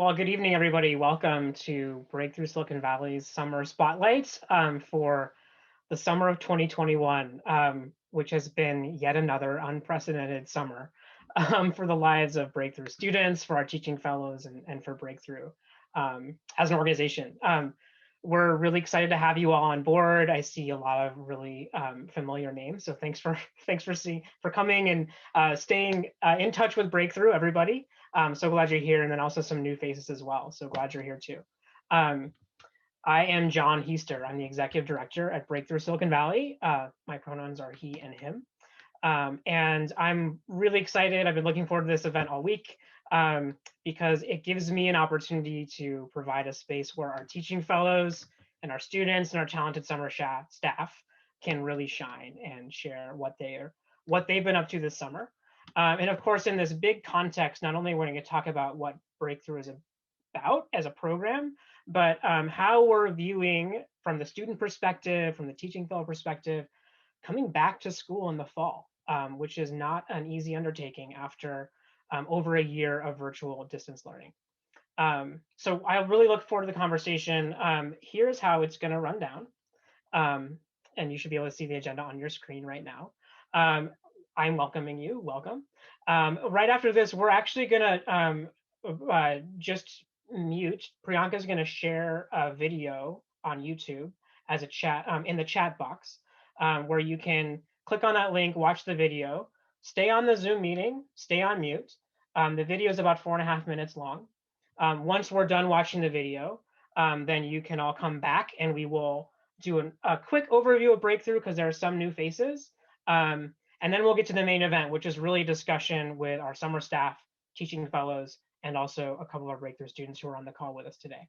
Well, good evening, everybody. Welcome to Breakthrough Silicon Valley's Summer Spotlight for the summer of 2021, which has been yet another unprecedented summer for the lives of Breakthrough students, for our teaching fellows, and for Breakthrough as an organization. We're really excited to have you all on board. I see a lot of really familiar names, so thanks for for coming and staying in touch with Breakthrough, everybody. So glad you're here, and then also some new faces as well. So glad you're here too. I am John Heister. I'm the executive director at Breakthrough Silicon Valley. My pronouns are he and him. And I'm really excited. I've been looking forward to this event all week because it gives me an opportunity to provide a space where our teaching fellows and our students and our talented summer staff can really shine and share what they've been up to this summer. And of course, in this big context, not only are we going to talk about what Breakthrough is about as a program, but how we're viewing from the student perspective, from the teaching fellow perspective, coming back to school in the fall, which is not an easy undertaking after over a year of virtual distance learning. So I really look forward to the conversation. Here's how it's going to run down. And you should be able to see the agenda on your screen right now. I'm welcoming you. Welcome. Right after this, we're actually going to just mute. Priyanka's going to share a video on YouTube as a chat in the chat box where you can click on that link, watch the video, stay on the Zoom meeting, stay on mute. The video is about 4.5 minutes long. Once we're done watching the video, then you can all come back and we will do a quick overview of Breakthrough because there are some new faces. And then we'll get to the main event, which is really discussion with our summer staff, teaching fellows, and also a couple of our Breakthrough students who are on the call with us today.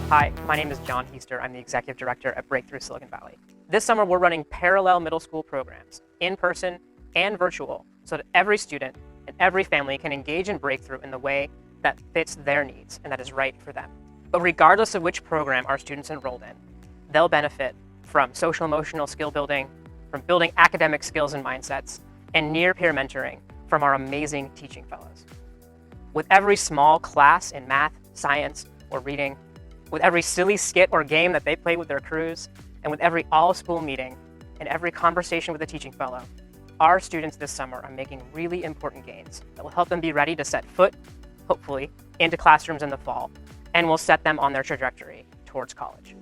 Hi, my name is John Heister. I'm the Executive Director at Breakthrough Silicon Valley. This summer, we're running parallel middle school programs, in person and virtual, so that every student and every family can engage in Breakthrough in the way that fits their needs and that is right for them. But regardless of which program our students enrolled in, they'll benefit from social emotional skill building, from building academic skills and mindsets, and near-peer mentoring from our amazing teaching fellows. With every small class in math, science, or reading, with every silly skit or game that they play with their crews, and with every all-school meeting and every conversation with a teaching fellow, our students this summer are making really important gains that will help them be ready to set foot, hopefully, into classrooms in the fall, and will set them on their trajectory towards college.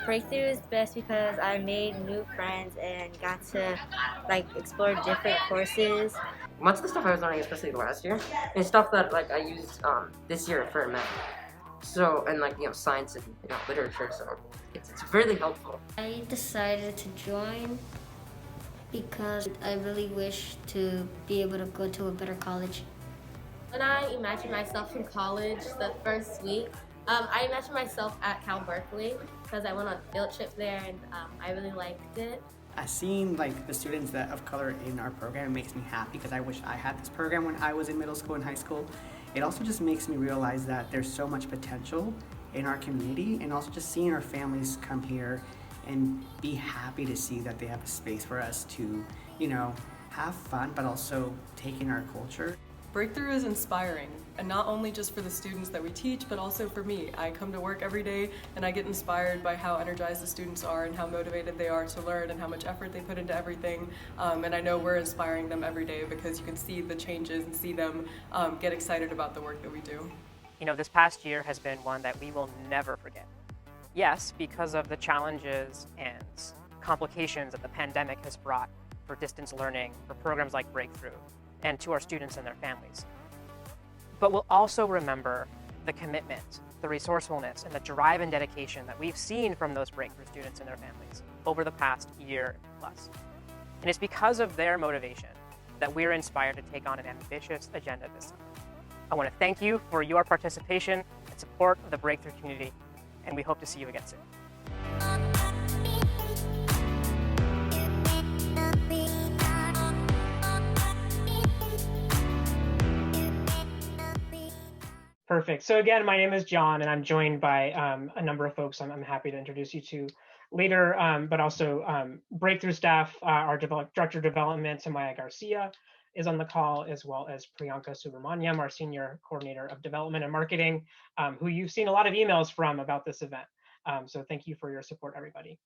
Breakthrough is best because I made new friends and got to explore different courses. Much of the stuff I was learning, especially last year, is stuff that I used this year for math. So and science and literature. So it's really helpful. I decided to join because I really wish to be able to go to a better college. When I imagined myself in college the first week, I imagined myself at Cal Berkeley because I went on a field trip there and I really liked it. Seeing the students that of color in our program makes me happy because I wish I had this program when I was in middle school and high school. It also just makes me realize that there's so much potential in our community, and also just seeing our families come here and be happy to see that they have a space for us to, have fun, but also take in our culture. Breakthrough is inspiring, and not only just for the students that we teach, but also for me. I come to work every day and I get inspired by how energized the students are and how motivated they are to learn and how much effort they put into everything. And I know we're inspiring them every day because you can see the changes and see them get excited about the work that we do. You know, this past year has been one that we will never forget. Yes, because of the challenges and complications that the pandemic has brought for distance learning, for programs like Breakthrough, and to our students and their families. But we'll also remember the commitment, the resourcefulness, and the drive and dedication that we've seen from those Breakthrough students and their families over the past year plus. And it's because of their motivation that we're inspired to take on an ambitious agenda this summer. I want to thank you for your participation and support of the Breakthrough community, and we hope to see you again soon. Perfect. So again, my name is John, and I'm joined by a number of folks I'm happy to introduce you to later, but also Breakthrough staff, our Director of Development, Samaya Garcia, is on the call, as well as Priyanka Subramanyam, our Senior Coordinator of Development and Marketing, who you've seen a lot of emails from about this event. So thank you for your support, everybody.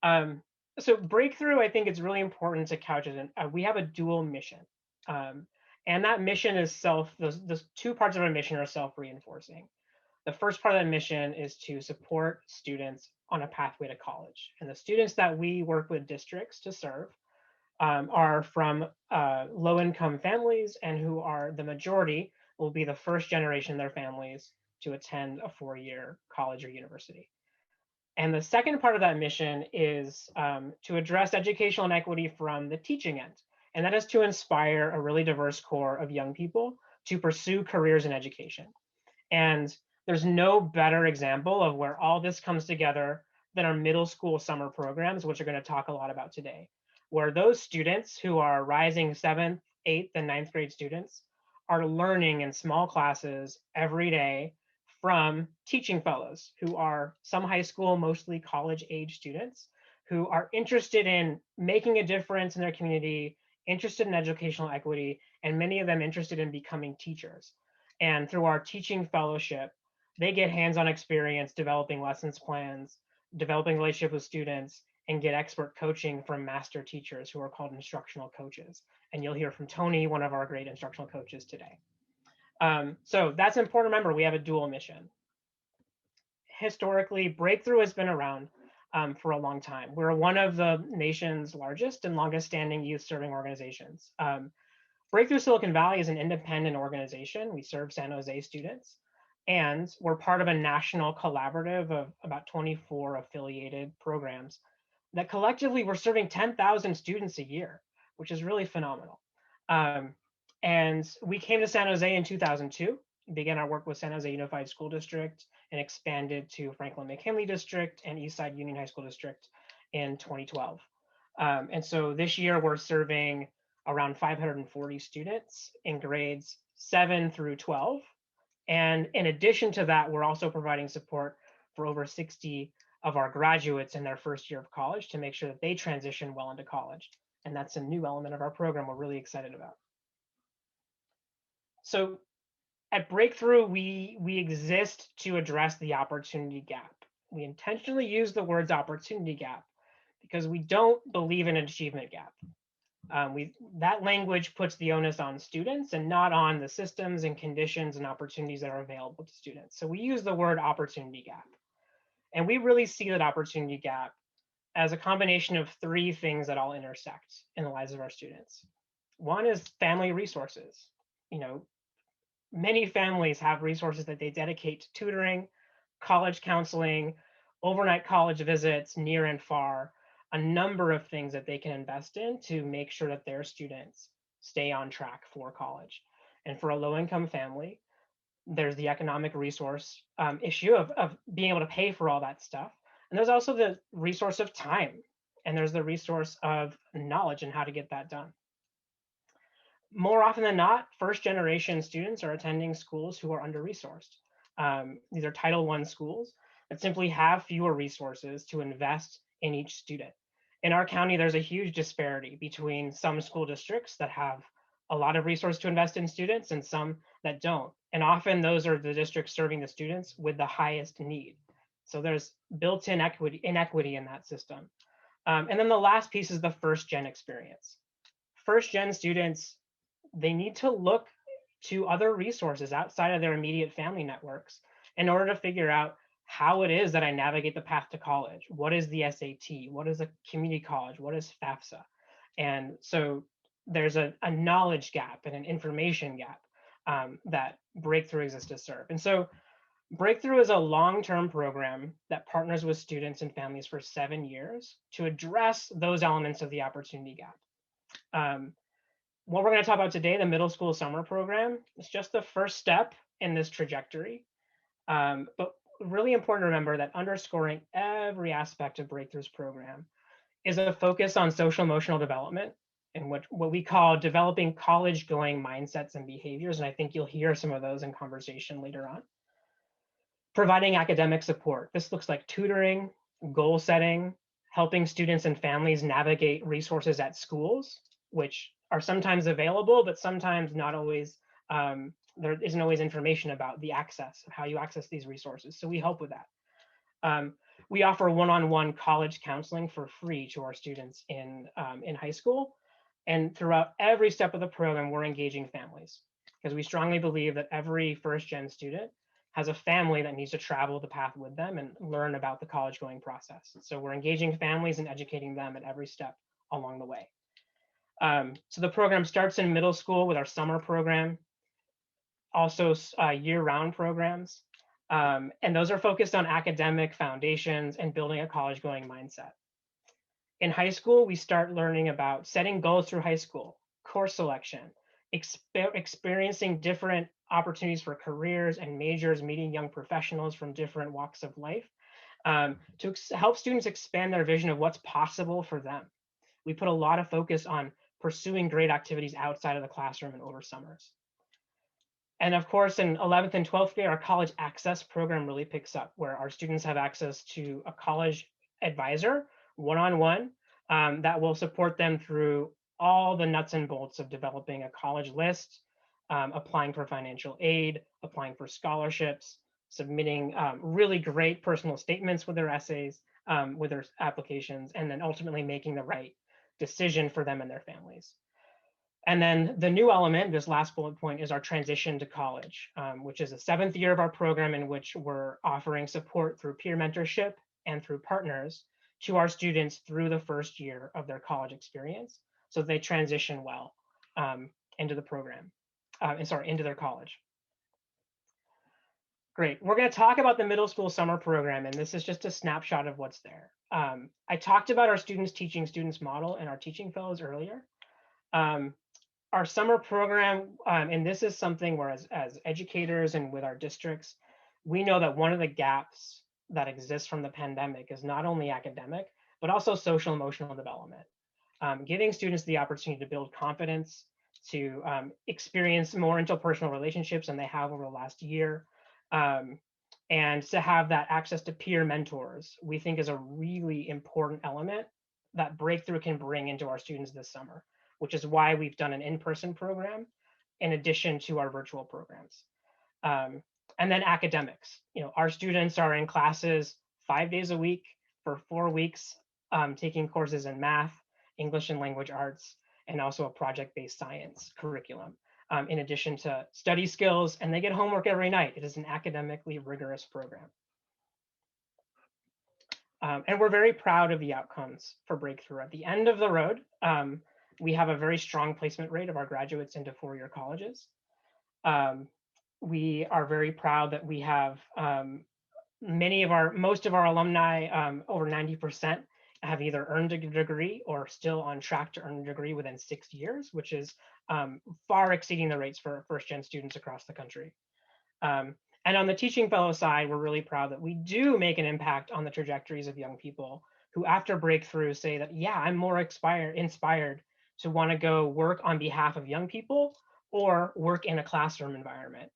So Breakthrough, I think it's really important to couch it in, we have a dual mission. And that mission is those two parts of our mission are self-reinforcing. The first part of that mission is to support students on a pathway to college. And the students that we work with districts to serve are from low-income families, and who are the majority will be the first generation of their families to attend a 4-year college or university. And the second part of that mission is to address educational inequity from the teaching end. And that is to inspire a really diverse core of young people to pursue careers in education. And there's no better example of where all this comes together than our middle school summer programs, which we're going to talk a lot about today, where those students who are rising 7th, 8th, and 9th grade students are learning in small classes every day from teaching fellows who are some high school, mostly college age students, who are interested in making a difference in their community, interested in educational equity, and many of them interested in becoming teachers. And through our teaching fellowship, they get hands-on experience developing lessons plans, developing relationship with students, and get expert coaching from master teachers who are called instructional coaches. And you'll hear from Tony, one of our great instructional coaches today. So that's important to remember. We have a dual mission. Historically, Breakthrough has been around for a long time. We're one of the nation's largest and longest standing youth serving organizations. Breakthrough Silicon Valley is an independent organization. We serve San Jose students, and we're part of a national collaborative of about 24 affiliated programs that collectively we're serving 10,000 students a year, which is really phenomenal. And we came to San Jose in 2002, began our work with San Jose Unified School District, and expanded to Franklin McKinley District and Eastside Union High School District in 2012. And so this year we're serving around 540 students in grades 7 through 12. And in addition to that, we're also providing support for over 60 of our graduates in their first year of college to make sure that they transition well into college. And that's a new element of our program we're really excited about. So at Breakthrough, we exist to address the opportunity gap. We intentionally use the words opportunity gap because we don't believe in an achievement gap. That language puts the onus on students and not on the systems and conditions and opportunities that are available to students. So we use the word opportunity gap. And we really see that opportunity gap as a combination of 3 things that all intersect in the lives of our students. One is family resources. You know, many families have resources that they dedicate to tutoring, college counseling, overnight college visits, near and far, a number of things that they can invest in to make sure that their students stay on track for college. And for a low-income family, there's the economic resource issue of being able to pay for all that stuff. And there's also the resource of time. And there's the resource of knowledge and how to get that done. More often than not, first-generation students are attending schools who are under-resourced. These are Title I schools that simply have fewer resources to invest in each student. In our county, there's a huge disparity between some school districts that have a lot of resources to invest in students and some that don't. And often those are the districts serving the students with the highest need. So there's built-in inequity in that system. And then the last piece is the first gen experience. First gen students, they need to look to other resources outside of their immediate family networks in order to figure out how it is that I navigate the path to college. What is the SAT? What is a community college? What is FAFSA? And so there's a knowledge gap and an information gap that Breakthrough exists to serve. And so Breakthrough is a long-term program that partners with students and families for 7 years to address those elements of the opportunity gap. What we're going to talk about today, the middle school summer program, is just the first step in this trajectory. But really important to remember that underscoring every aspect of Breakthrough's program is a focus on social emotional development and what we call developing college-going mindsets and behaviors. And I think you'll hear some of those in conversation later on. Providing academic support. This looks like tutoring, goal setting, helping students and families navigate resources at schools, which are sometimes available, but sometimes not always, there isn't always information about the access, how you access these resources. So we help with that. We offer one-on-one college counseling for free to our students in high school. And throughout every step of the program, we're engaging families because we strongly believe that every first-gen student has a family that needs to travel the path with them and learn about the college-going process. So we're engaging families and educating them at every step along the way. So the program starts in middle school with our summer program, also year-round programs. And those are focused on academic foundations and building a college-going mindset. In high school, we start learning about setting goals through high school, course selection, experiencing different opportunities for careers and majors, meeting young professionals from different walks of life, to help students expand their vision of what's possible for them. We put a lot of focus on pursuing great activities outside of the classroom and over summers. And of course, in 11th and 12th grade, our college access program really picks up, where our students have access to a college advisor, one-on-one, that will support them through all the nuts and bolts of developing a college list, applying for financial aid, applying for scholarships, submitting really great personal statements with their essays, with their applications, and then ultimately making the right decision for them and their families. And then the new element, this last bullet point, is our transition to college, which is the 7th year of our program in which we're offering support through peer mentorship and through partners to our students through the first year of their college experience, so they transition well into the program, into their college. Great. We're going to talk about the middle school summer program, and this is just a snapshot of what's there. I talked about our students teaching students model and our teaching fellows earlier. Our summer program, and this is something where as educators and with our districts, we know that one of the gaps that exists from the pandemic is not only academic, but also social emotional development. Giving students the opportunity to build confidence, to experience more interpersonal relationships than they have over the last year, and to have that access to peer mentors, we think is a really important element that Breakthrough can bring into our students this summer, which is why we've done an in-person program in addition to our virtual programs. And then academics. Our students are in classes 5 days a week for 4 weeks, taking courses in math, English and language arts, and also a project-based science curriculum, in addition to study skills, and they get homework every night. It is an academically rigorous program. And we're very proud of the outcomes for Breakthrough. At the end of the road, we have a very strong placement rate of our graduates into four-year colleges. We are very proud that we have most of our alumni, over 90%, have either earned a degree or still on track to earn a degree within 6 years, which is far exceeding the rates for first-gen students across the country. And on the teaching fellow side, we're really proud that we do make an impact on the trajectories of young people who, after Breakthrough, say that, yeah, I'm more inspired to want to go work on behalf of young people or work in a classroom environment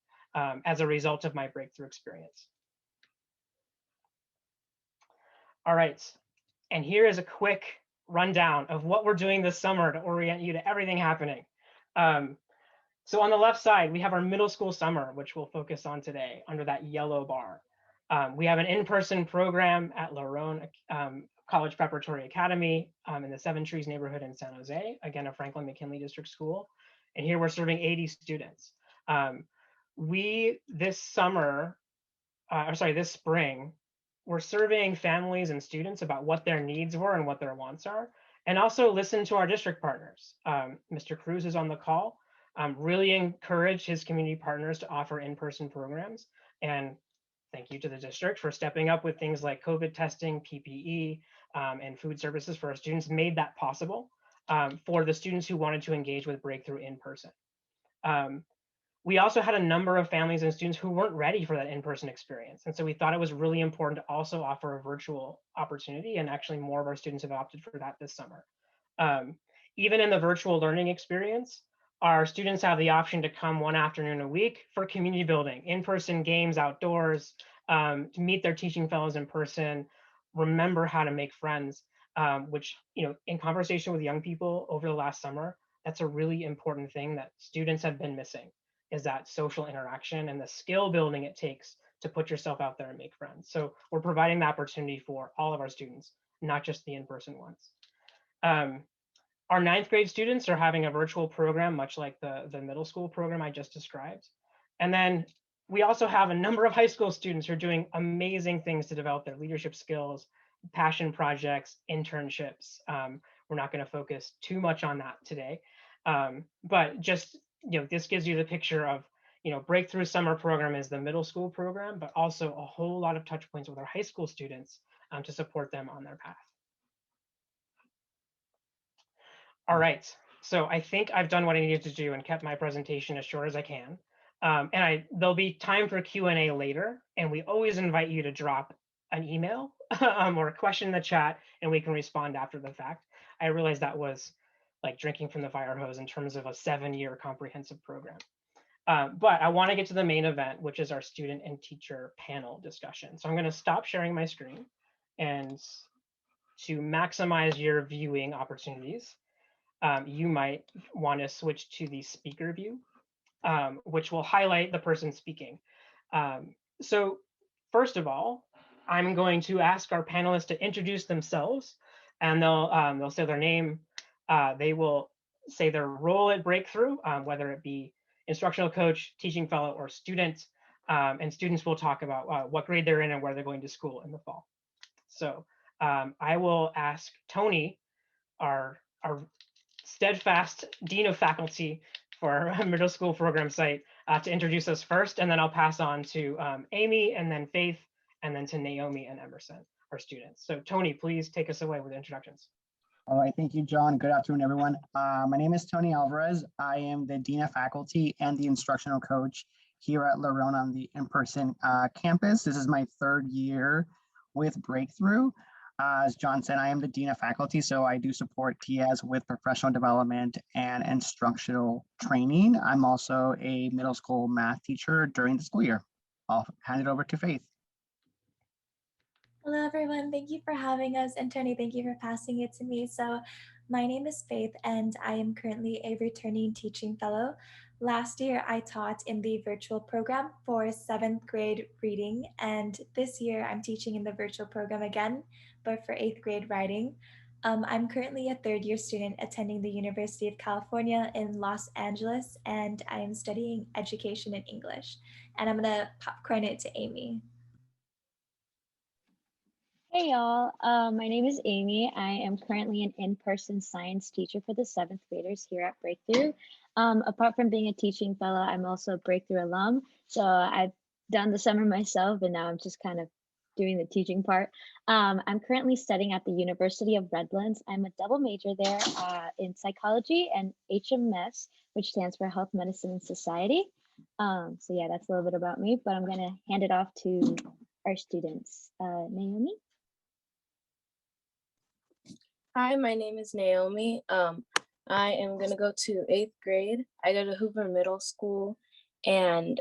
as a result of my Breakthrough experience. All right, and here is a quick rundown of what we're doing this summer to orient you to everything happening. So on the left side, we have our middle school summer, which we'll focus on today under that yellow bar. We have an in-person program at Lerone College Preparatory Academy in the Seven Trees neighborhood in San Jose, again, a Franklin McKinley District school. And here we're serving 80 students. This spring, we're surveying families and students about what their needs were and what their wants are, and also listen to our district partners. Mr. Cruz is on the call. Really encourage his community partners to offer in-person programs. And thank you to the district for stepping up with things like COVID testing, PPE, and food services for our students, made that possible for the students who wanted to engage with Breakthrough in person. We also had a number of families and students who weren't ready for that in-person experience. And so we thought it was really important to also offer a virtual opportunity, and actually more of our students have opted for that this summer. Even in the virtual learning experience, our students have the option to come one afternoon a week for community building, in-person games outdoors, to meet their teaching fellows in person, remember how to make friends, which, in conversation with young people over the last summer, that's a really important thing that students have been missing, is that social interaction and the skill building it takes to put yourself out there and make friends. So we're providing the opportunity for all of our students, not just the in-person ones. Our 9th grade students are having a virtual program, much like the middle school program I just described. And then we also have a number of high school students who are doing amazing things to develop their leadership skills, passion projects, internships. We're not going to focus too much on that today, but just, this gives you the picture of, Breakthrough Summer Program is the middle school program, but also a whole lot of touch points with our high school students to support them on their path. All right, so I think I've done what I needed to do and kept my presentation as short as I can. There'll be time for Q&A later, and we always invite you to drop an email or a question in the chat, and we can respond after the fact. I realize that was like drinking from the fire hose in terms of a 7-year comprehensive program. But I want to get to the main event, which is our student and teacher panel discussion. So I'm going to stop sharing my screen, and to maximize your viewing opportunities, you might want to switch to the speaker view, which will highlight the person speaking. So first of all, I'm going to ask our panelists to introduce themselves, and they'll say their name. They will say their role at Breakthrough, whether it be instructional coach, teaching fellow, or student, and students will talk about what grade they're in and where they're going to school in the fall. So I will ask Tony, our steadfast Dean of Faculty for our middle school program site, to introduce us first, and then I'll pass on to Amy, and then Faith, and then to Naomi and Emerson, our students. So Tony, please take us away with introductions. All right, thank you, John. Good afternoon, everyone. My name is Tony Alvarez. I am the Dean of Faculty and the instructional coach here at Lerone on the in-person campus. This is my 3rd year with Breakthrough. As John said, I am the Dean of Faculty, so I do support TAs with professional development and instructional training. I'm also a middle school math teacher during the school year. I'll hand it over to Faith. Hello, everyone. Thank you for having us. And Tony, thank you for passing it to me. So my name is Faith, and I am currently a returning teaching fellow. Last year, I taught in the virtual program for 7th grade reading, and this year I'm teaching in the virtual program again, but for 8th grade writing. I'm currently a 3rd year student attending the University of California in Los Angeles, and I am studying education in English. And I'm gonna popcorn it to Amy. Hey y'all, my name is Amy. I am currently an in-person science teacher for the 7th graders here at Breakthrough. Apart from being a teaching fellow, I'm also a Breakthrough alum. So I've done the summer myself, and now I'm just kind of doing the teaching part. I'm currently studying at the University of Redlands. I'm a double major there in psychology and HMS, which stands for Health, Medicine, and Society. So yeah, that's a little bit about me, but I'm gonna hand it off to our students. Naomi? Hi, my name is Naomi. I am gonna go to 8th grade. I go to Hoover Middle School, and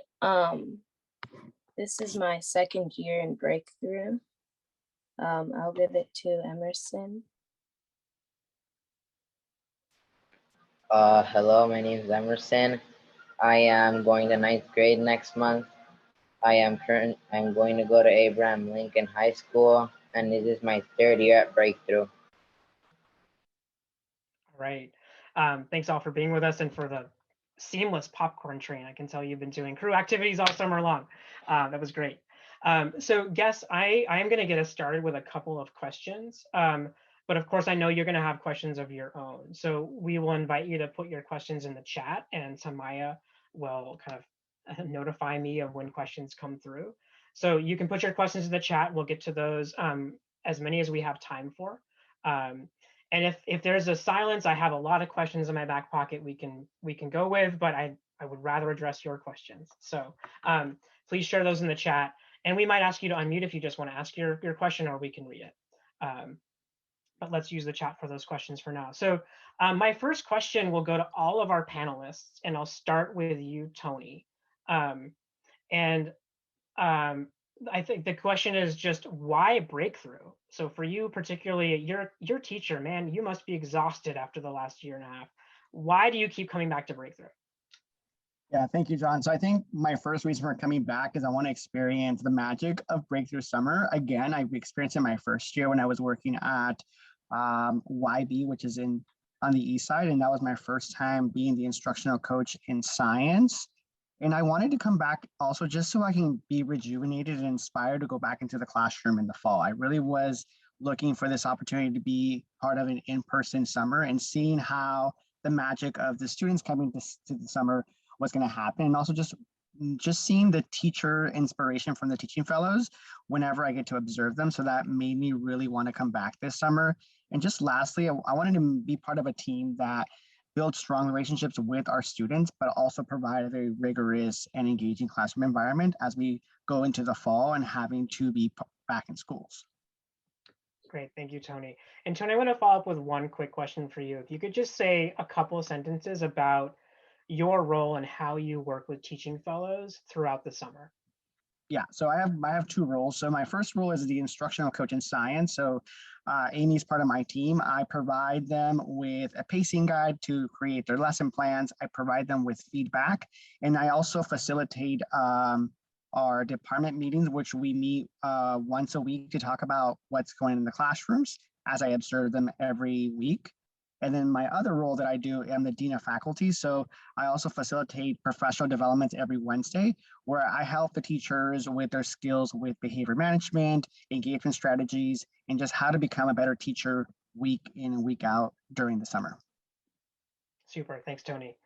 this is my 2nd year in Breakthrough. I'll give it to Emerson. Hello, my name is Emerson. I am going to ninth grade next month. I'm going to go to Abraham Lincoln High School, and this is my third year at Breakthrough. All right. Thanks all for being with us and for the seamless popcorn train. I can tell you've been doing crew activities all summer long. That was great. So guests, I am going to get us started with a couple of questions. But of course, I know you're going to have questions of your own. So we will invite you to put your questions in the chat, and Tamaya will kind of notify me of when questions come through. So you can put your questions in the chat. We'll get to those, as many as we have time for. And if there's a silence, I have a lot of questions in my back pocket we can go with, but I would rather address your questions. So please share those in the chat, and we might ask you to unmute if you just want to ask your question, or we can read it. But let's use the chat for those questions for now. So my first question will go to all of our panelists, and I'll start with you, Tony. I think the question is just why Breakthrough? So for you particularly, your teacher, man, you must be exhausted after the last year and a half. Why do you keep coming back to Breakthrough? Yeah, thank you, John. So I think my first reason for coming back is I want to experience the magic of Breakthrough Summer. Again, I've experienced it my first year when I was working at YB, which is on the east side. And that was my first time being the instructional coach in science. And I wanted to come back also just so I can be rejuvenated and inspired to go back into the classroom in the fall. I really was looking for this opportunity to be part of an in-person summer and seeing how the magic of the students coming to the summer was going to happen, and also just seeing the teacher inspiration from the teaching fellows whenever I get to observe them. So that made me really want to come back this summer. And just lastly, I wanted to be part of a team that build strong relationships with our students, but also provide a very rigorous and engaging classroom environment as we go into the fall and having to be back in schools. Great, thank you, Tony. And Tony, I want to follow up with one quick question for you. If you could just say a couple of sentences about your role and how you work with teaching fellows throughout the summer. Yeah, so I have two roles. So my first role is the instructional coach in science. So Amy's part of my team. I provide them with a pacing guide to create their lesson plans. I provide them with feedback, and I also facilitate our department meetings, which we meet once a week to talk about what's going on in the classrooms as I observe them every week. And then my other role that I do, I'm the Dean of Faculty. So I also facilitate professional development every Wednesday, where I help the teachers with their skills with behavior management, engagement strategies, and just how to become a better teacher week in and week out during the summer. Super, thanks, Tony.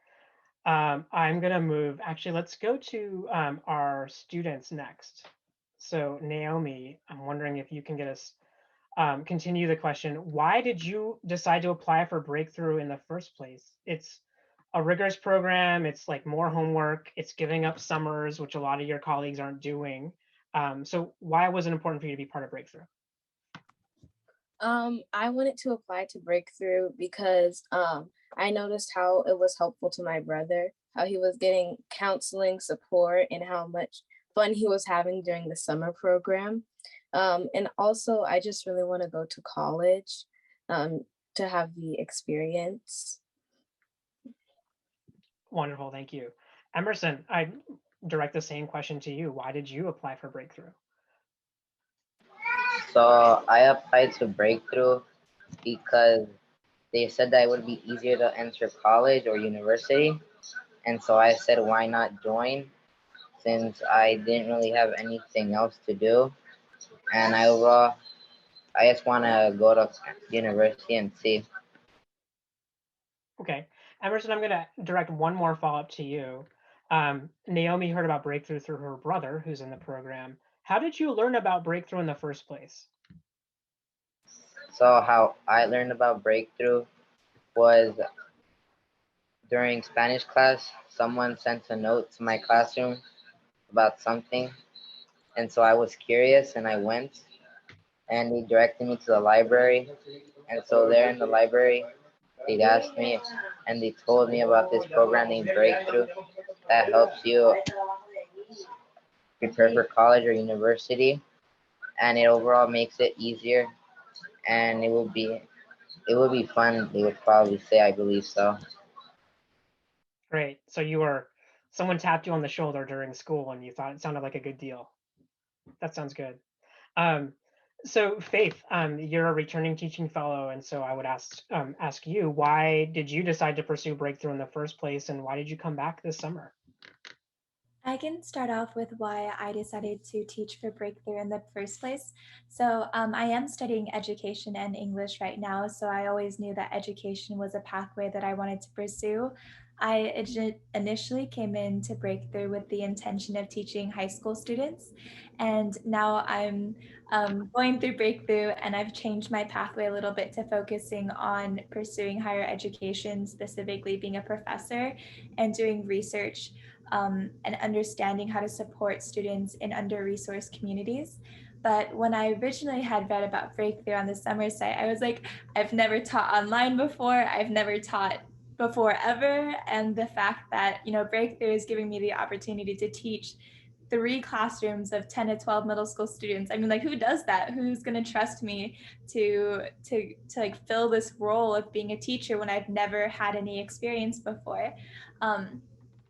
I'm gonna move, actually, let's go to our students next. So Naomi, I'm wondering if you can get us continue the question. Why did you decide to apply for Breakthrough in the first place? It's a rigorous program. It's like more homework. It's giving up summers, which a lot of your colleagues aren't doing. So why was it important for you to be part of Breakthrough? I wanted to apply to Breakthrough because I noticed how it was helpful to my brother, how he was getting counseling support and how much fun he was having during the summer program. And also, I just really want to go to college to have the experience. Wonderful, thank you. Emerson, I direct the same question to you. Why did you apply for Breakthrough? So I applied to Breakthrough because they said that it would be easier to enter college or university. And so I said, why not join? Since I didn't really have anything else to do. And I just want to go to university and see. Okay, Emerson, I'm going to direct one more follow-up to you. Naomi heard about Breakthrough through her brother, who's in the program. How did you learn about Breakthrough in the first place? So how I learned about Breakthrough was during Spanish class. Someone sent a note to my classroom about something. And so I was curious and I went, and he directed me to the library. And so there in the library, they asked me and they told me about this program named Breakthrough that helps you prepare for college or university, and it overall makes it easier, and it will be fun, they would probably say. I believe so. Great. So you were someone tapped you on the shoulder during school and you thought it sounded like a good deal. That sounds good. Um, so Faith, you're a returning teaching fellow, and so I would ask you, why did you decide to pursue Breakthrough in the first place, and why did you come back this summer? I can start off with why I decided to teach for Breakthrough in the first place. So, I am studying education and English right now, so I always knew that education was a pathway that I wanted to pursue. Initially came into Breakthrough with the intention of teaching high school students, and now I'm going through Breakthrough, and I've changed my pathway a little bit to focusing on pursuing higher education, specifically being a professor and doing research and understanding how to support students in under-resourced communities. But when I originally had read about Breakthrough on the summer site, I was like, I've never taught online before. I've never taught before ever. And the fact that, Breakthrough is giving me the opportunity to teach 3 classrooms of 10 to 12 middle school students. I mean, like, who does that? Who's going to trust me to like fill this role of being a teacher when I've never had any experience before?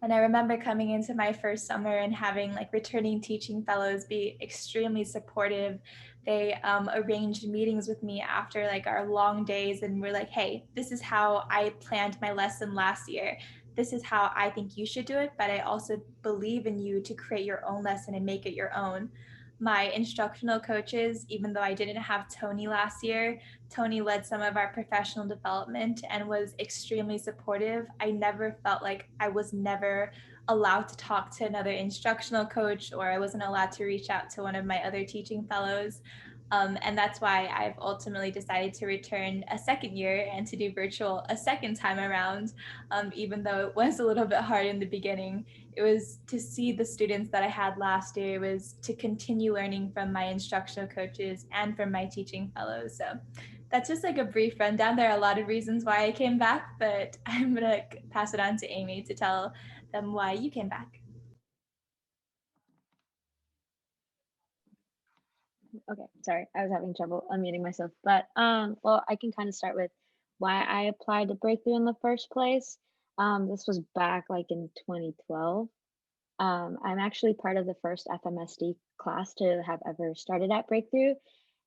And I remember coming into my first summer and having like returning teaching fellows be extremely supportive. They arranged meetings with me after like our long days and were like, hey, this is how I planned my lesson last year. This is how I think you should do it, but I also believe in you to create your own lesson and make it your own. My instructional coaches, even though I didn't have Tony last year, Tony led some of our professional development and was extremely supportive. I never felt like I was never allowed to talk to another instructional coach, or I wasn't allowed to reach out to one of my other teaching fellows. And that's why I've ultimately decided to return a second year and to do virtual a second time around, even though it was a little bit hard in the beginning. It was to see the students that I had last year. It was to continue learning from my instructional coaches and from my teaching fellows. So that's just like a brief rundown. There are a lot of reasons why I came back, but I'm gonna pass it on to Amy to tell them why you came back. Okay, sorry, I was having trouble unmuting myself. But well, I can kind of start with why I applied to Breakthrough in the first place. This was back like in 2012. I'm actually part of the first FMSD class to have ever started at Breakthrough.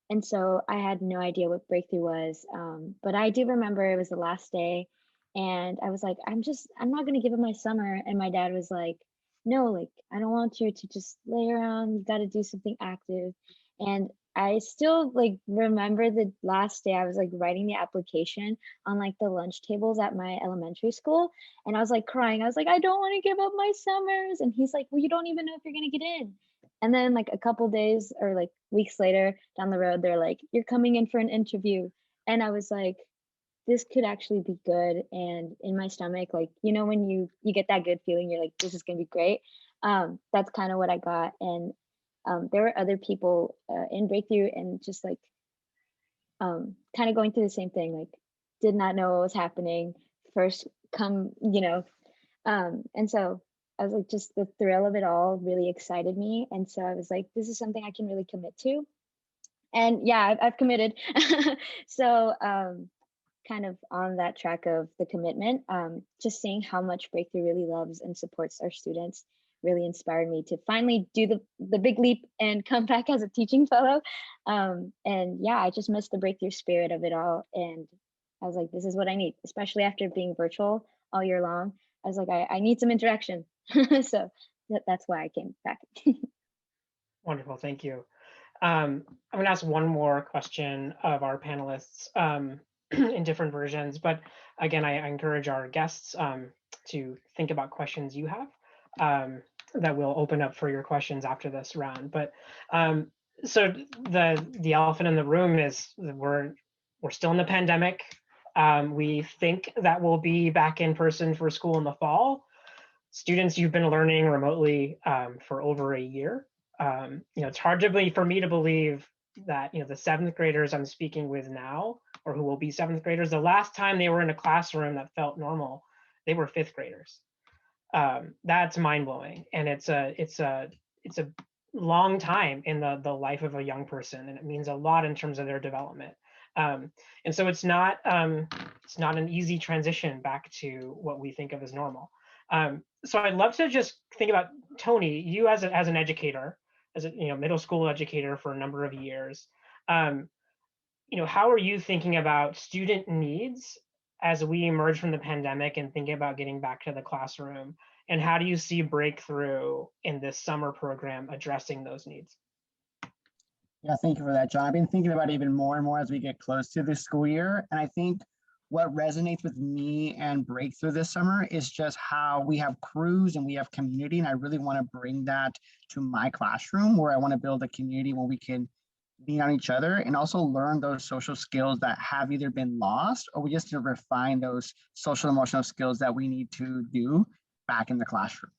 And so I had no idea what Breakthrough was. But I do remember it was the last day and I was like, I'm not going to give it my summer. And my dad was like, no, like, I don't want you to just lay around. You got to do something active. And I still like remember the last day I was like writing the application on like the lunch tables at my elementary school. And I was like crying. I was like, I don't want to give up my summers. And he's like, well, you don't even know if you're going to get in. And then like a couple days or like weeks later down the road, they're like, you're coming in for an interview. And I was like, this could actually be good. And in my stomach, like, when you get that good feeling, you're like, this is gonna be great. That's kind of what I got. And there were other people in Breakthrough and just like kind of going through the same thing, like did not know what was happening first come, and so I was like, just the thrill of it all really excited me. And so I was like, this is something I can really commit to. And yeah, I've committed. So kind of on that track of the commitment, just seeing how much Breakthrough really loves and supports our students really inspired me to finally do the big leap and come back as a teaching fellow. And yeah, I just missed the Breakthrough spirit of it all. And I was like, this is what I need, especially after being virtual all year long. I was like, I need some interaction. So that's why I came back. Wonderful, thank you. I'm going to ask one more question of our panelists in different versions, but again, I encourage our guests to think about questions you have that will open up for your questions after this round. But so the elephant in the room is that we're still in the pandemic. We think that we'll be back in person for school in the fall. Students, you've been learning remotely for over a year. It's hard for me to believe that the 7th graders I'm speaking with now, or who will be 7th graders, the last time they were in a classroom that felt normal, they were 5th graders. That's mind blowing, and it's a long time in the life of a young person, and it means a lot in terms of their development. And so it's not an easy transition back to what we think of as normal. So I'd love to just think about Tony, you as an educator, as a middle school educator for a number of years. Um, how are you thinking about student needs as we emerge from the pandemic and thinking about getting back to the classroom? And how do you see Breakthrough in this summer program addressing those needs? Yeah, thank you for that, John. I've been thinking about it even more and more as we get close to the school year. And I think what resonates with me and Breakthrough this summer is just how we have crews and we have community. And I really want to bring that to my classroom, where I want to build a community where we can lean on each other and also learn those social skills that have either been lost, or we just need to refine those social emotional skills that we need to do back in the classroom.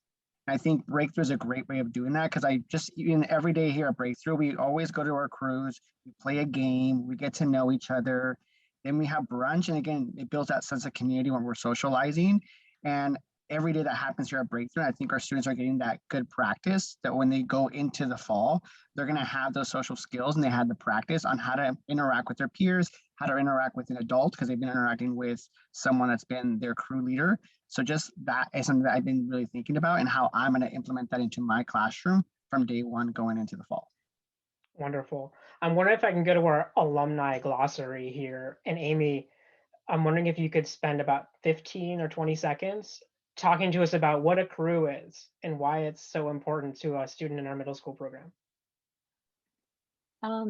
I think Breakthrough is a great way of doing that, because I just, even every day here at Breakthrough, we always go to our crews, we play a game, we get to know each other, then we have brunch. And again, it builds that sense of community when we're socializing. And every day that happens here at Breakthrough, I think our students are getting that good practice that when they go into the fall, they're going to have those social skills and they had the practice on how to interact with their peers, how to interact with an adult, because they've been interacting with someone that's been their crew leader. So just that is something that I've been really thinking about, and how I'm going to implement that into my classroom from day one going into the fall. Wonderful. I'm wondering if I can go to our alumni glossary here. And Amy, I'm wondering if you could spend about 15 or 20 seconds talking to us about what a crew is and why it's so important to a student in our middle school program.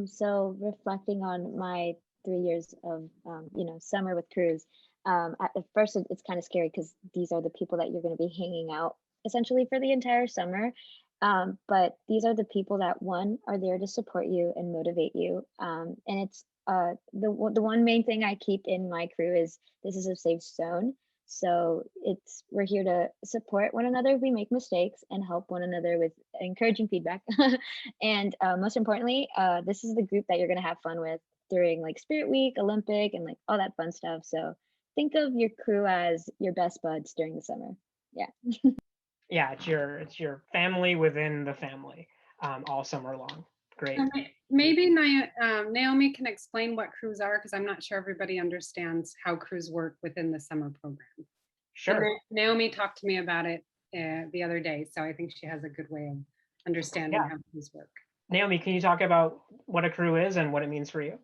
So reflecting on my 3 years of, summer with crews, at first it's kind of scary because these are the people that you're going to be hanging out essentially for the entire summer. But these are the people that, one, are there to support you and motivate you. And it's the one main thing I keep in my crew is this is a safe zone. So we're here to support one another if we make mistakes and help one another with encouraging feedback. And most importantly, this is the group that you're going to have fun with during like Spirit Week, Olympic, and like all that fun stuff. So think of your crew as your best buds during the summer. Yeah. Yeah, it's your family within the family, all summer long. Great. Maybe Naomi can explain what crews are, because I'm not sure everybody understands how crews work within the summer program. Sure. Naomi talked to me about it the other day, so I think she has a good way of understanding how crews work. Naomi, can you talk about what a crew is and what it means for you?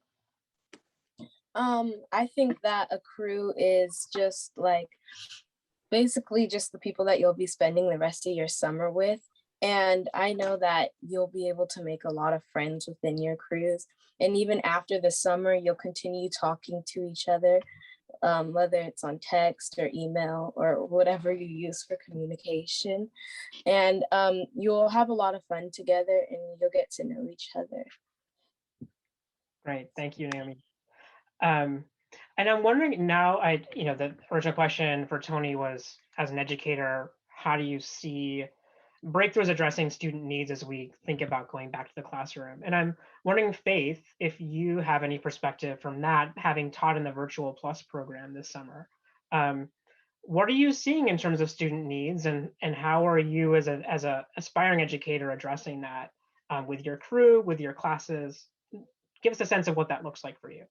I think that a crew is just like basically just the people that you'll be spending the rest of your summer with. And I know that you'll be able to make a lot of friends within your crews. And even after the summer, you'll continue talking to each other, whether it's on text or email or whatever you use for communication. And you'll have a lot of fun together and you'll get to know each other. Great. Thank you, Naomi. And I'm wondering now, the original question for Tony was, as an educator, how do you see Breakthroughs addressing student needs as we think about going back to the classroom? And I'm wondering, Faith, if you have any perspective from that, having taught in the Virtual Plus program this summer. What are you seeing in terms of student needs, and how are you as a aspiring educator addressing that with your crew, with your classes? Give us a sense of what that looks like for you.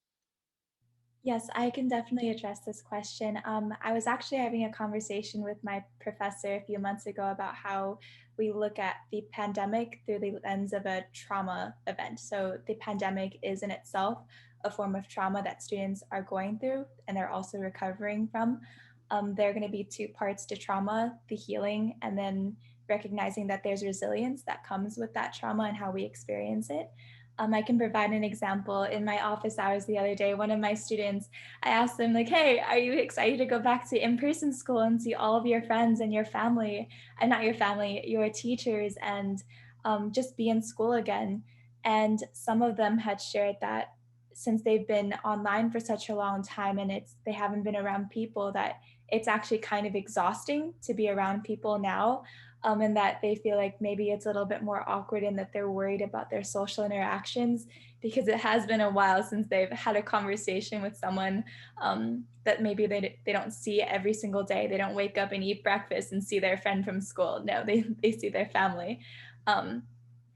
Yes, I can definitely address this question. I was actually having a conversation with my professor a few months ago about how we look at the pandemic through the lens of a trauma event. So the pandemic is in itself a form of trauma that students are going through and they're also recovering from. There are going to be two parts to trauma: the healing, and then recognizing that there's resilience that comes with that trauma and how we experience it. I can provide an example. In my office hours the other day, one of my students, I asked them like, hey, are you excited to go back to in-person school and see all of your friends and your family, and not your family, your teachers, and just be in school again? And some of them had shared that since they've been online for such a long time and they haven't been around people, that it's actually kind of exhausting to be around people now. And that they feel like maybe it's a little bit more awkward and that they're worried about their social interactions because it has been a while since they've had a conversation with someone that maybe they don't see every single day. They don't wake up and eat breakfast and see their friend from school. No, they see their family.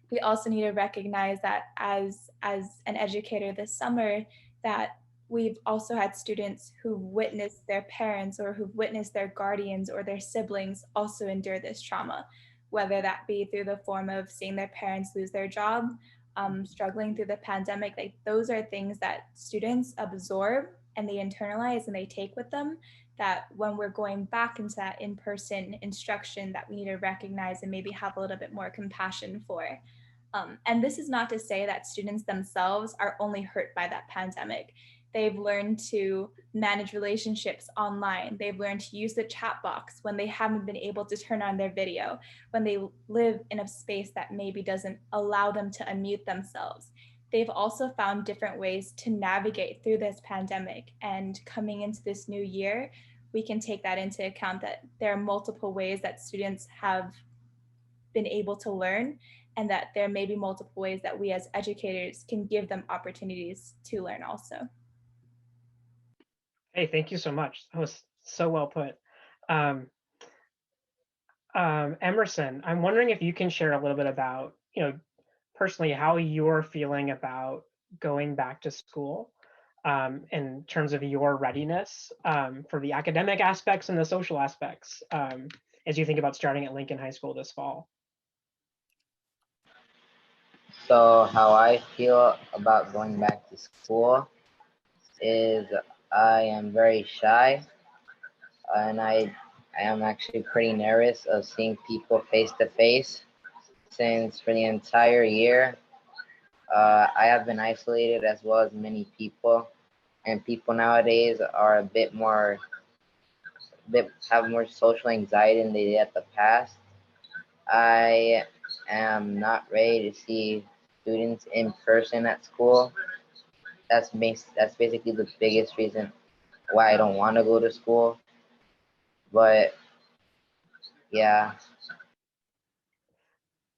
We also need to recognize that as an educator this summer, that we've also had students who witnessed their parents or who've witnessed their guardians or their siblings also endure this trauma, whether that be through the form of seeing their parents lose their job, struggling through the pandemic. Like, those are things that students absorb and they internalize and they take with them, that when we're going back into that in-person instruction, that we need to recognize and maybe have a little bit more compassion for. And this is not to say that students themselves are only hurt by that pandemic. They've learned to manage relationships online. They've learned to use the chat box when they haven't been able to turn on their video, when they live in a space that maybe doesn't allow them to unmute themselves. They've also found different ways to navigate through this pandemic. And coming into this new year, we can take that into account, that there are multiple ways that students have been able to learn, and that there may be multiple ways that we as educators can give them opportunities to learn also. Hey, thank you so much. That was so well put. Emerson, I'm wondering if you can share a little bit about, personally, how you're feeling about going back to school, in terms of your readiness, for the academic aspects and the social aspects, as you think about starting at Lincoln High School this fall. So how I feel about going back to school is I am very shy, and I am actually pretty nervous of seeing people face to face, since for the entire year I have been isolated as well as many people, and people nowadays are have more social anxiety than they did at the past. I am not ready to see students in person at school. That's basically the biggest reason why I don't want to go to school. But yeah.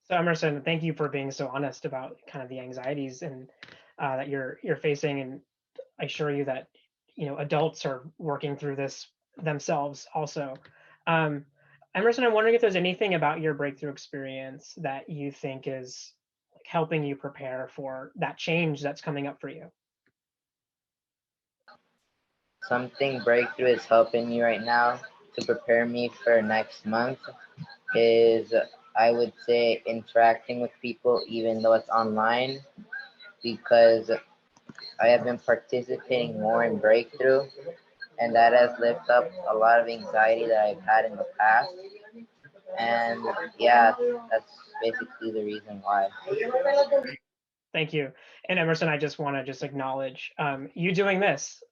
So Emerson, thank you for being so honest about kind of the anxieties and that you're facing, and I assure you that adults are working through this themselves also. Emerson, I'm wondering if there's anything about your breakthrough experience that you think is helping you prepare for that change that's coming up for you. Something breakthrough is helping me right now to prepare me for next month is, I would say, interacting with people even though it's online, because I have been participating more in breakthrough, and that has lifted up a lot of anxiety that I've had in the past. And yeah, that's basically the reason why. Thank you. And Emerson, I just want to acknowledge you doing this,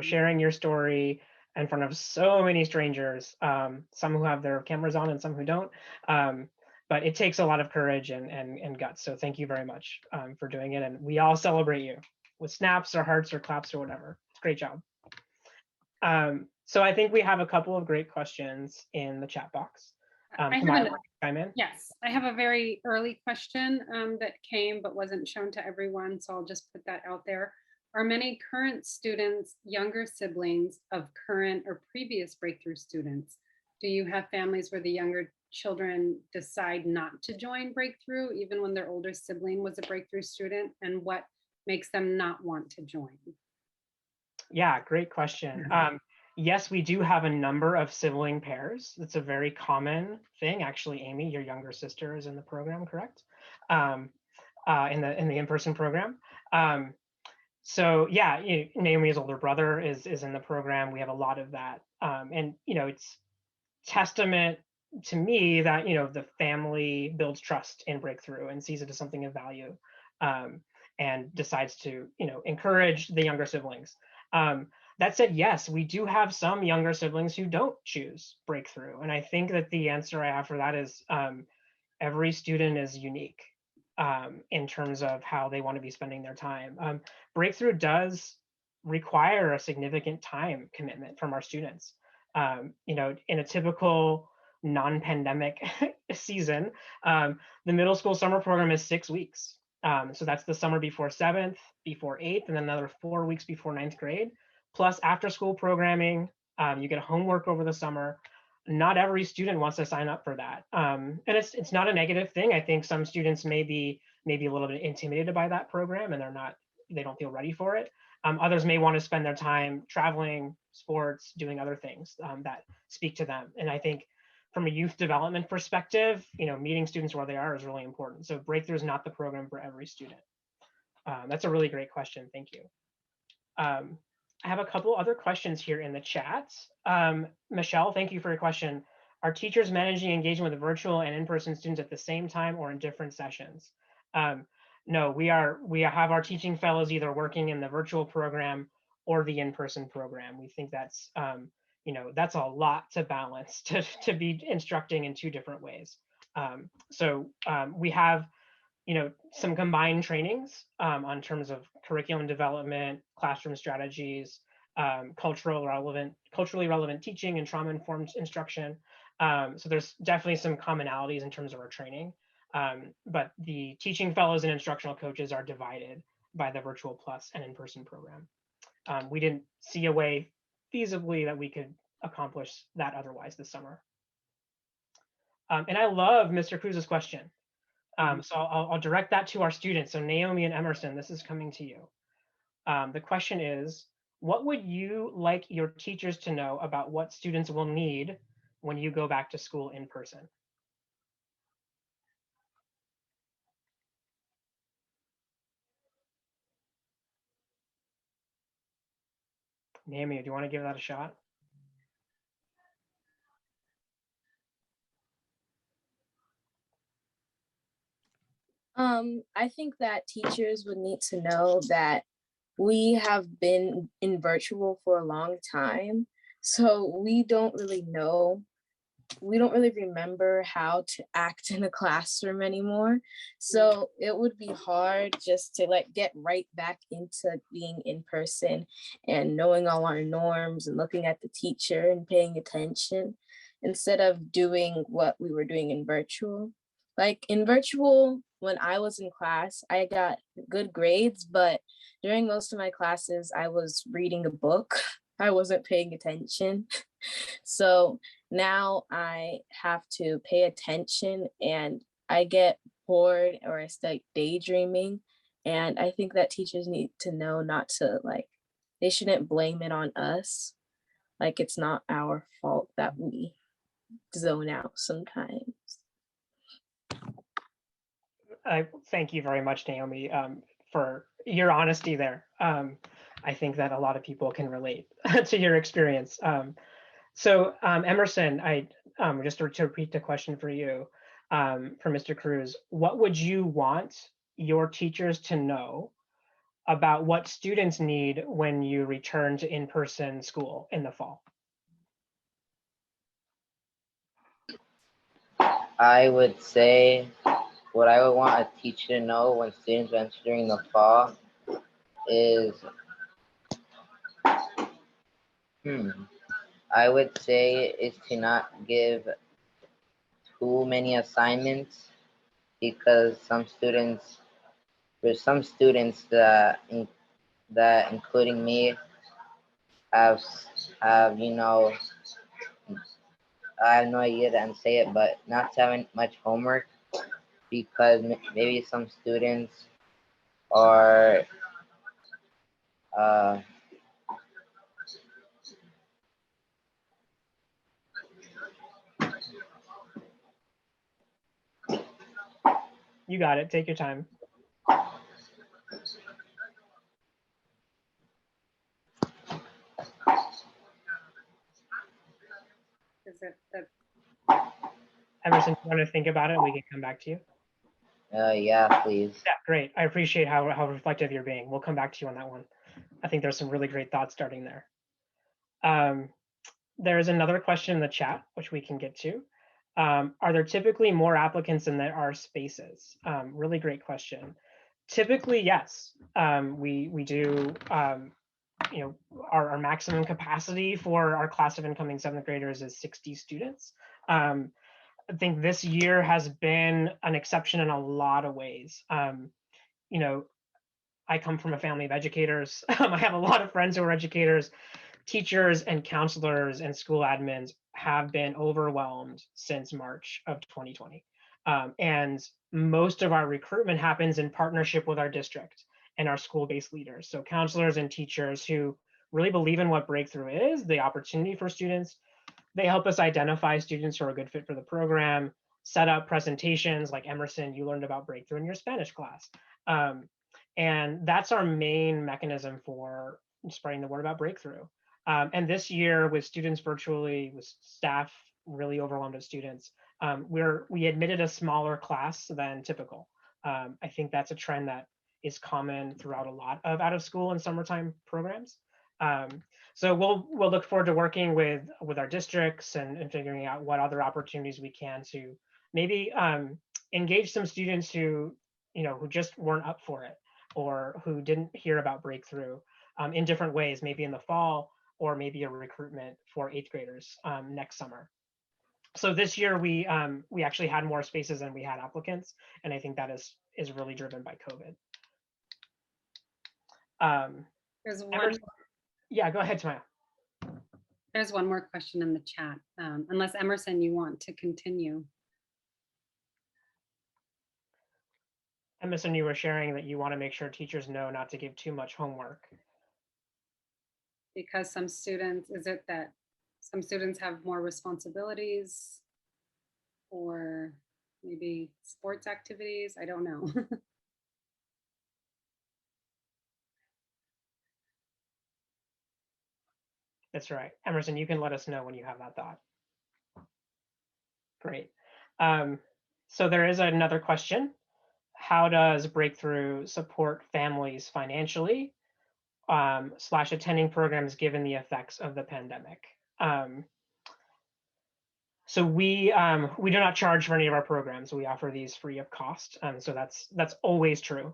sharing your story in front of so many strangers, some who have their cameras on and some who don't. But it takes a lot of courage and guts. So thank you very much for doing it. And we all celebrate you with snaps or hearts or claps or whatever. Great job. So I think we have a couple of great questions in the chat box. Yes, I have a very early question that came but wasn't shown to everyone, so I'll just put that out there. Are many current students younger siblings of current or previous breakthrough students? Do you have families where the younger children decide not to join breakthrough even when their older sibling was a breakthrough student, and what makes them not want to join? Yeah, great question. Yes, we do have a number of sibling pairs. That's a very common thing. Actually, Amy, your younger sister is in the program, correct? In the in-person program. So yeah, Naomi's older brother is in the program. We have a lot of that, and it's testament to me that the family builds trust in breakthrough and sees it as something of value, and decides to encourage the younger siblings. That said, yes, we do have some younger siblings who don't choose breakthrough. And I think that the answer I have for that is every student is unique in terms of how they want to be spending their time. Breakthrough does require a significant time commitment from our students. In a typical non-pandemic season, the middle school summer program is 6 weeks. So that's the summer before 7th, before 8th, and then another 4 weeks before 9th grade. Plus after school programming, you get homework over the summer. Not every student wants to sign up for that. And it's not a negative thing. I think some students may be a little bit intimidated by that program and they don't feel ready for it. Others may want to spend their time traveling, sports, doing other things that speak to them. And I think from a youth development perspective, meeting students where they are is really important. So Breakthrough is not the program for every student. That's a really great question. Thank you. I have a couple other questions here in the chat. Michelle, thank you for your question. Are teachers managing engagement with virtual and in-person students at the same time or in different sessions? No, we have our teaching fellows either working in the virtual program or the in-person program. We think that's that's a lot to balance to be instructing in two different ways. We have some combined trainings on terms of curriculum development, classroom strategies, culturally relevant teaching and trauma-informed instruction. So there's definitely some commonalities in terms of our training. But the teaching fellows and instructional coaches are divided by the virtual plus and in-person program. We didn't see a way feasibly that we could accomplish that otherwise this summer. And I love Mr. Cruz's question. So I'll direct that to our students. So Naomi and Emerson, this is coming to you. The question is, what would you like your teachers to know about what students will need when you go back to school in person? Naomi, do you want to give that a shot? I think that teachers would need to know that we have been in virtual for a long time, so we don't really remember how to act in a classroom anymore. So it would be hard just to get right back into being in person and knowing all our norms and looking at the teacher and paying attention instead of doing what we were doing in virtual. Like in virtual, when I was in class, I got good grades, but during most of my classes, I was reading a book. I wasn't paying attention. So now I have to pay attention and I get bored or I start daydreaming. And I think that teachers need to know not to they shouldn't blame it on us. It's not our fault that we zone out sometimes. Thank you very much, Naomi, for your honesty there. I think that a lot of people can relate to your experience. Emerson, just to repeat the question for you, for Mr. Cruz, what would you want your teachers to know about what students need when you return to in-person school in the fall? I would say what I would want a teacher to know when students are entering the fall is, I would say is to not give too many assignments, because there's some students that including me have I have no idea how to say it, but not having much homework, because maybe some students are You got it. Take your time. Emerson, do you want to think about it and we can come back to you? Yeah, please. Yeah, great. I appreciate how reflective you're being. We'll come back to you on that one. I think there's some really great thoughts starting there. There's another question in the chat, which we can get to. Are there typically more applicants than there are spaces? Really great question. Typically, yes. We do, our maximum capacity for our class of incoming 7th graders is 60 students. I think this year has been an exception in a lot of ways. I come from a family of educators. I have a lot of friends who are educators. Teachers and counselors and school admins have been overwhelmed since March of 2020. And most of our recruitment happens in partnership with our district. and our school-based leaders. So counselors and teachers who really believe in what Breakthrough is, the opportunity for students. They help us identify students who are a good fit for the program, set up presentations like Emerson, you learned about Breakthrough in your Spanish class. And that's our main mechanism for spreading the word about Breakthrough. And this year, with students virtually, with staff really overwhelmed with students, we admitted a smaller class than typical. I think that's a trend that is common throughout a lot of out of school and summertime programs. So we'll look forward to working with our districts and figuring out what other opportunities we can to maybe engage some students who who just weren't up for it or who didn't hear about Breakthrough in different ways, maybe in the fall or maybe a recruitment for 8th graders next summer. So this year we actually had more spaces than we had applicants, and I think that is really driven by COVID. There's one. Yeah, go ahead, Tamaya. There's one more question in the chat. Unless Emerson, you want to continue. Emerson, you were sharing that you want to make sure teachers know not to give too much homework. Because some students, is it that some students have more responsibilities or maybe sports activities? I don't know. That's right. Emerson, you can let us know when you have that thought. Great. So there is another question. How does Breakthrough support families financially / attending programs given the effects of the pandemic? So we do not charge for any of our programs. We offer these free of cost. So that's always true.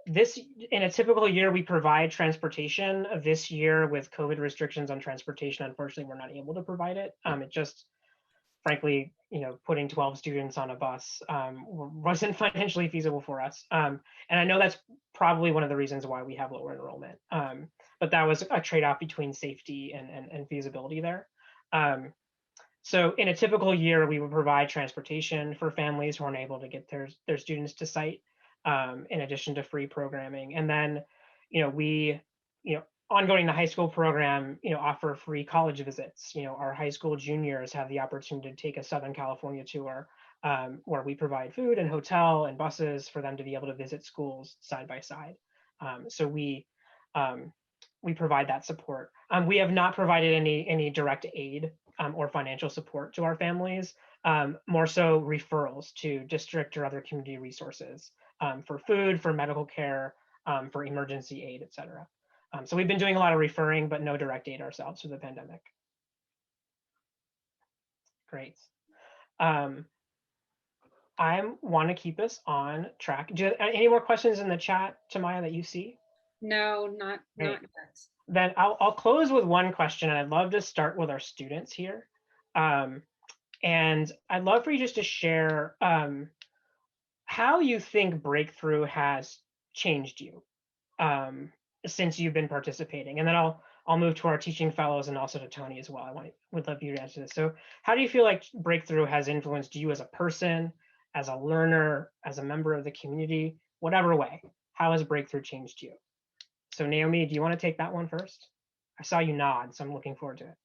In a typical year, we provide transportation. This year, with COVID restrictions on transportation, unfortunately, we're not able to provide it. It just, frankly, putting 12 students on a bus wasn't financially feasible for us. And I know that's probably one of the reasons why we have lower enrollment. But that was a trade-off between safety and feasibility there. So in a typical year, we would provide transportation for families who aren't able to get their students to site, in addition to free programming. And then, we, ongoing the high school program, offer free college visits. Our high school juniors have the opportunity to take a Southern California tour, where we provide food and hotel and buses for them to be able to visit schools side by side. So we provide that support. We have not provided any direct aid or financial support to our families, more so referrals to district or other community resources for food, for medical care, for emergency aid, et cetera. So we've been doing a lot of referring, but no direct aid ourselves through the pandemic. Great. I want to keep us on track. Any more questions in the chat, Tamaya, that you see? No, not yet. Then I'll close with one question, and I'd love to start with our students here. And I'd love for you just to share how you think Breakthrough has changed you since you've been participating. And then I'll move to our teaching fellows and also to Tony as well. Would love you to answer this. So how do you feel like Breakthrough has influenced you as a person, as a learner, as a member of the community, whatever way? How has Breakthrough changed you? So Naomi, do you want to take that one first? I saw you nod, so I'm looking forward to it.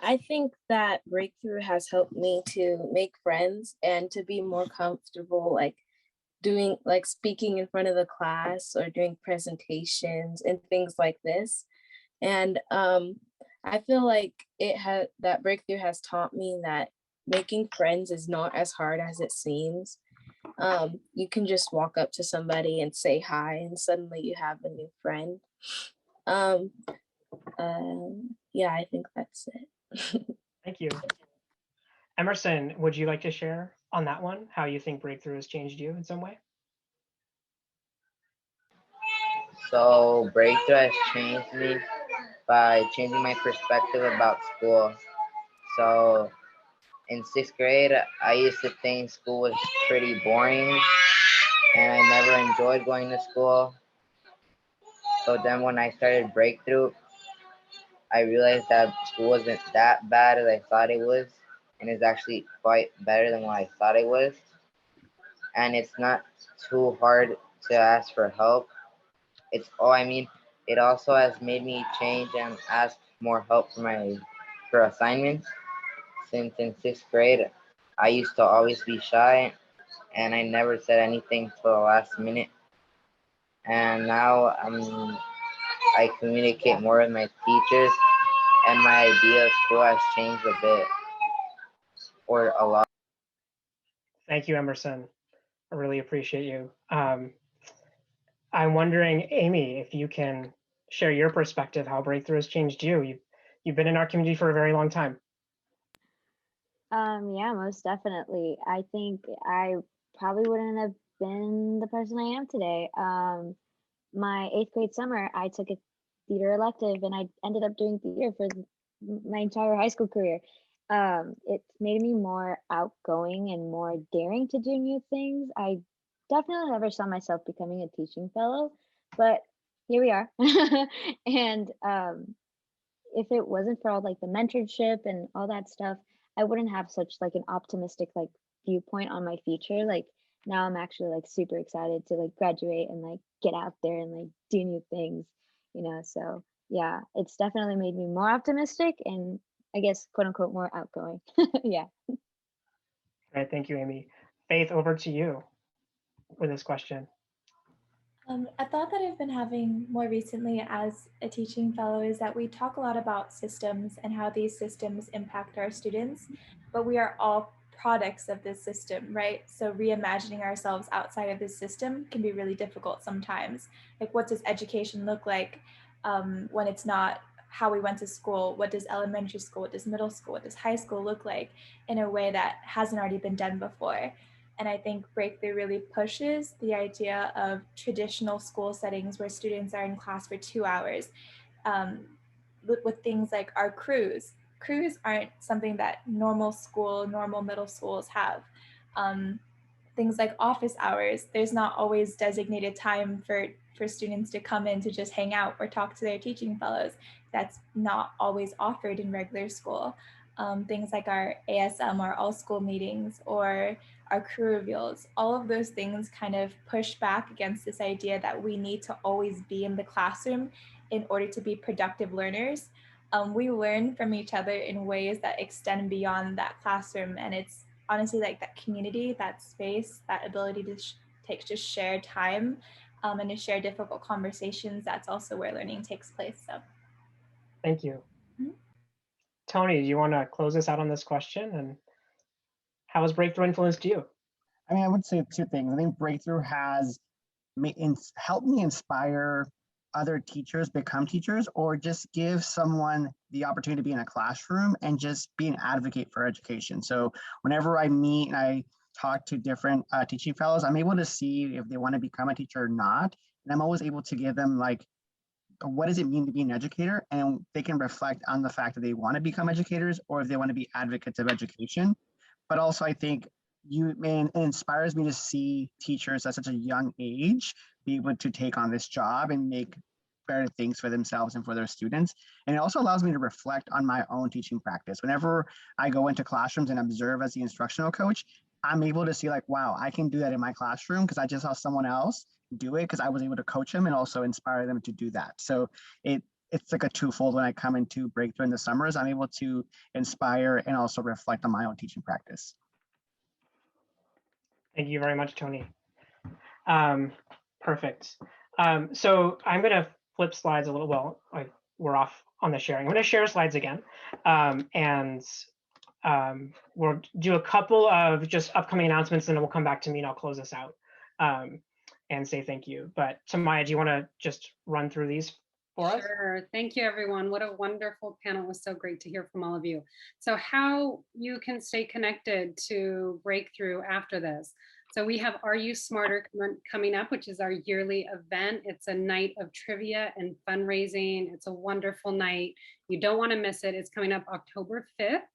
I think that Breakthrough has helped me to make friends and to be more comfortable, speaking in front of the class or doing presentations and things like this. And I feel like that Breakthrough has taught me that making friends is not as hard as it seems. You can just walk up to somebody and say hi, and suddenly you have a new friend. Yeah, I think that's it. Thank you. Emerson, would you like to share on that one, how you think Breakthrough has changed you in some way? So Breakthrough has changed me by changing my perspective about school. So in 6th grade, I used to think school was pretty boring and I never enjoyed going to school. So then when I started Breakthrough, I realized that school wasn't that bad as I thought it was, and it's actually quite better than what I thought it was. and it's not too hard to ask for help. It also has made me change and ask more help for assignments. Since in sixth grade, I used to always be shy and I never said anything till the last minute. And now I communicate more with my teachers, and my idea of school has changed a bit or a lot. Thank you, Emerson. I really appreciate you. I'm wondering, Amy, if you can share your perspective, how Breakthrough has changed you. You've been in our community for a very long time. Yeah, most definitely. I think I probably wouldn't have been the person I am today. My 8th grade summer, I took a theater elective and I ended up doing theater for my entire high school career. It made me more outgoing and more daring to do new things. I definitely never saw myself becoming a teaching fellow, but here we are. And if it wasn't for all like the mentorship and all that stuff, I wouldn't have such like an optimistic like viewpoint on my future. Like now I'm actually like super excited to like graduate and like get out there and like do new things, you know. So yeah, it's definitely made me more optimistic and I guess quote unquote more outgoing. Yeah. All right, thank you, Amy. Faith, over to you with this question. A thought that I've been having more recently as a teaching fellow is that we talk a lot about systems and how these systems impact our students, but we are all products of this system, right? So reimagining ourselves outside of this system can be really difficult sometimes. Like, what does education look like when it's not how we went to school? What does elementary school, what does middle school, what does high school look like in a way that hasn't already been done before? And I think Breakthrough really pushes the idea of traditional school settings where students are in class for 2 hours with things like our crews. Crews aren't something that normal middle schools have. Things like office hours, there's not always designated time for students to come in to just hang out or talk to their teaching fellows. That's not always offered in regular school. Things like our ASM, our all school meetings, or our crew reveals, all of those things kind of push back against this idea that we need to always be in the classroom in order to be productive learners. We learn from each other in ways that extend beyond that classroom, and it's honestly like that community, that space, that ability to take just share time and to share difficult conversations. That's also where learning takes place. So thank you. Tony, do you want to close us out on this question? And how has Breakthrough influenced you? I mean, I would say two things. I think Breakthrough has helped me inspire other teachers become teachers, or just give someone the opportunity to be in a classroom and just be an advocate for education. So whenever I meet and I talk to different teaching fellows, I'm able to see if they want to become a teacher or not. And I'm always able to give them like, what does it mean to be an educator? And they can reflect on the fact that they want to become educators or if they want to be advocates of education. But also I think it inspires me to see teachers at such a young age be able to take on this job and make better things for themselves and for their students. And it also allows me to reflect on my own teaching practice. Whenever I go into classrooms and observe as the instructional coach, I'm able to see like, wow, I can do that in my classroom because I just saw someone else do it because I was able to coach them and also inspire them to do that. So it's like a twofold. When I come into Breakthrough in the summers, I'm able to inspire and also reflect on my own teaching practice. Thank you very much, Tony. Perfect. So I'm going to flip slides a little. Well, we're off on the sharing. I'm going to share slides again. And we'll do a couple of just upcoming announcements, and then we'll come back to me and I'll close this out and say thank you. But Tamaya, do you want to just run through these for us? Sure. Thank you, everyone. What a wonderful panel. It was so great to hear from all of you. So how you can stay connected to Breakthrough after this. So we have Are You Smarter coming up, which is our yearly event. It's a night of trivia and fundraising. It's a wonderful night. You don't want to miss it. It's coming up October 5th.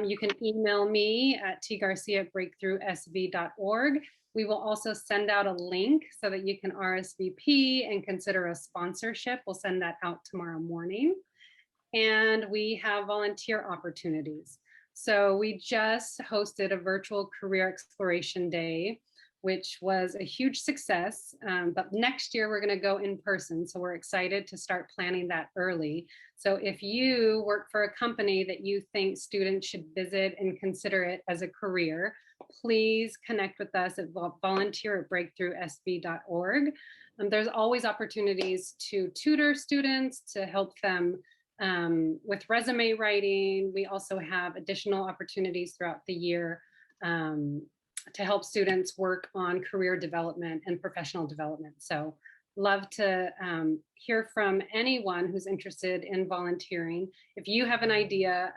You can email me at tgarcia@breakthroughsv.org. We will also send out a link so that you can RSVP and consider a sponsorship. We'll send that out tomorrow morning. And we have volunteer opportunities. So we just hosted a virtual career exploration day which was a huge success. But next year we're going to go in person. So we're excited to start planning that early. So if you work for a company that you think students should visit and consider it as a career, please connect with us at volunteer@breakthroughsb.org. There's always opportunities to tutor students, to help them with resume writing. We also have additional opportunities throughout the year to help students work on career development and professional development. So love to hear from anyone who's interested in volunteering. If you have an idea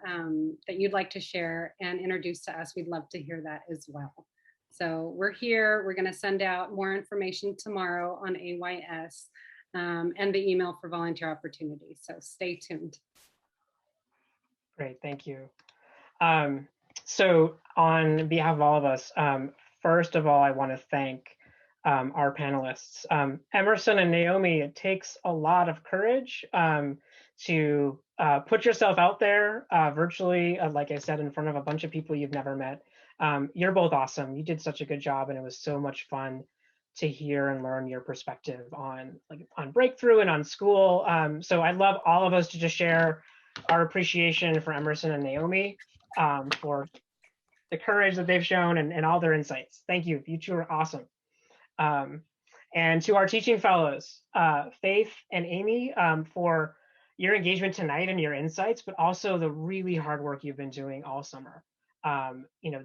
that you'd like to share and introduce to us, we'd love to hear that as well. So we're here, we're gonna send out more information tomorrow on AYS and the email for volunteer opportunities. So stay tuned. Great, thank you. So on behalf of all of us, first of all, I want to thank our panelists. Emerson and Naomi, it takes a lot of courage to put yourself out there virtually, like I said, in front of a bunch of people you've never met. You're both awesome. You did such a good job, and it was so much fun to hear and learn your perspective on Breakthrough and on school. So I'd love all of us to just share our appreciation for Emerson and Naomi for the courage that they've shown and all their insights. Thank you. You two are awesome. And to our teaching fellows, Faith and Amy, for your engagement tonight and your insights, but also the really hard work you've been doing all summer.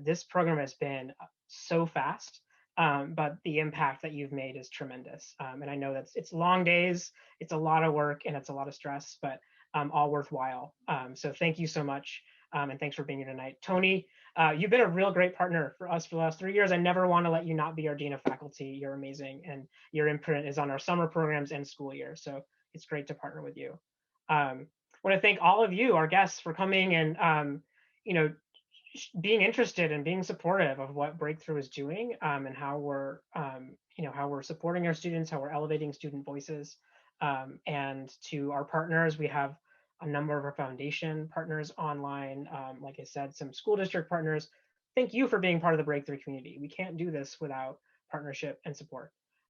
This program has been so fast, but the impact that you've made is tremendous. And I know that it's long days, it's a lot of work, and it's a lot of stress, but all worthwhile. So thank you so much. And thanks for being here tonight. Tony, you've been a real great partner for us for the last 3 years. I never want to let you not be our Dean of Faculty. You're amazing. And your imprint is on our summer programs and school year. So it's great to partner with you. I want to thank all of you, our guests, for coming and being interested and being supportive of what Breakthrough is doing and how we're supporting our students, how we're elevating student voices. And to our partners, we have a number of our foundation partners online. Like I said, some school district partners. Thank you for being part of the Breakthrough community. We can't do this without partnership and support.